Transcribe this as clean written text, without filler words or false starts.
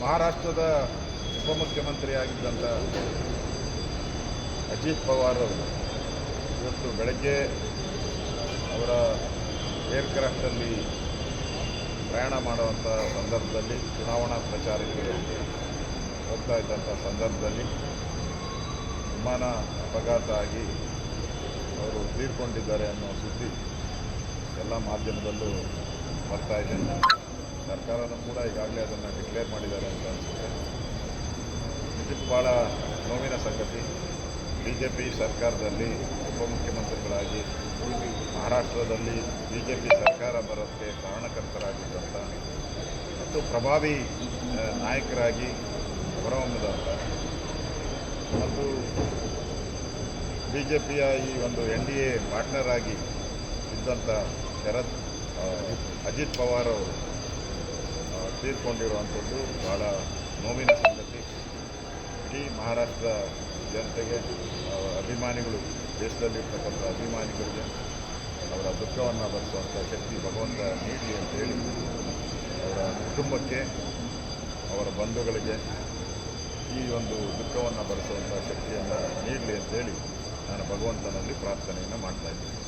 ಮಹಾರಾಷ್ಟ್ರದ ಉಪಮುಖ್ಯಮಂತ್ರಿಯಾಗಿದ್ದಂಥ ಅಜಿತ್ ಪವಾರ್ ಅವರು ಇವತ್ತು ಬೆಳಗ್ಗೆ ಅವರ ಏರ್ಕ್ರಾಫ್ಟಲ್ಲಿ ಪ್ರಯಾಣ ಮಾಡುವಂಥ ಸಂದರ್ಭದಲ್ಲಿ ಚುನಾವಣಾ ಪ್ರಚಾರಕ್ಕೆ ಹೋಗ್ತಾ ಇದ್ದಂಥ ಸಂದರ್ಭದಲ್ಲಿ ವಿಮಾನ ಅಪಘಾತ ಆಗಿ ಅವರು ತೀರ್ಕೊಂಡಿದ್ದಾರೆ ಅನ್ನೋ ಸುದ್ದಿ ಎಲ್ಲ ಮಾಧ್ಯಮದಲ್ಲೂ ಬರ್ತಾ ಇದೆ. ಸರ್ಕಾರನೂ ಕೂಡ ಈಗಾಗಲೇ ಅದನ್ನು ಡಿಕ್ಲೇರ್ ಮಾಡಿದ್ದಾರೆ ಅಂತ ಅನಿಸುತ್ತೆ. ನಿಜಕ್ಕೂ ಭಾಳ ನೋವಿನ ಸಂಗತಿ. BJP ಸರ್ಕಾರದಲ್ಲಿ ಉಪಮುಖ್ಯಮಂತ್ರಿಗಳಾಗಿ ಮಹಾರಾಷ್ಟ್ರದಲ್ಲಿ BJP ಸರ್ಕಾರ ಬರೋಕ್ಕೆ ಕಾರಣಕರ್ತರಾಗಿದ್ದಂಥ ಮತ್ತು ಪ್ರಭಾವಿ ನಾಯಕರಾಗಿ ಹೊರಹೊಮ್ಮಿದಂಥ ಮತ್ತು BJPಯ ಈ ಒಂದು NDA ಪಾರ್ಟ್ನರ್ ಆಗಿ ಇದ್ದಂಥ ಅಜಿತ್ ಪವಾರ್ ಅವರು ತೀರ್ಕೊಂಡಿರುವಂಥದ್ದು ಭಾಳ ನೋವಿನ ಸಂಗತಿ. ಇಡೀ ಮಹಾರಾಷ್ಟ್ರ ಜನತೆಗೆ, ಅಭಿಮಾನಿಗಳು, ದೇಶದಲ್ಲಿರ್ತಕ್ಕಂಥ ಅಭಿಮಾನಿಗಳಿಗೆ ಅವರ ದುಃಖವನ್ನು ಭರಿಸುವಂಥ ಶಕ್ತಿ ಭಗವಂತ ನೀಡಲಿ ಅಂತೇಳಿ ಅವರ ಕುಟುಂಬಕ್ಕೆ, ಅವರ ಬಂಧುಗಳಿಗೆ ಈ ಒಂದು ದುಃಖವನ್ನು ಭರಿಸುವಂಥ ಶಕ್ತಿಯನ್ನು ನೀಡಲಿ ಅಂತೇಳಿ ನಾನು ಭಗವಂತನಲ್ಲಿ ಪ್ರಾರ್ಥನೆಯನ್ನು ಮಾಡ್ತಾಯಿದ್ದೀನಿ.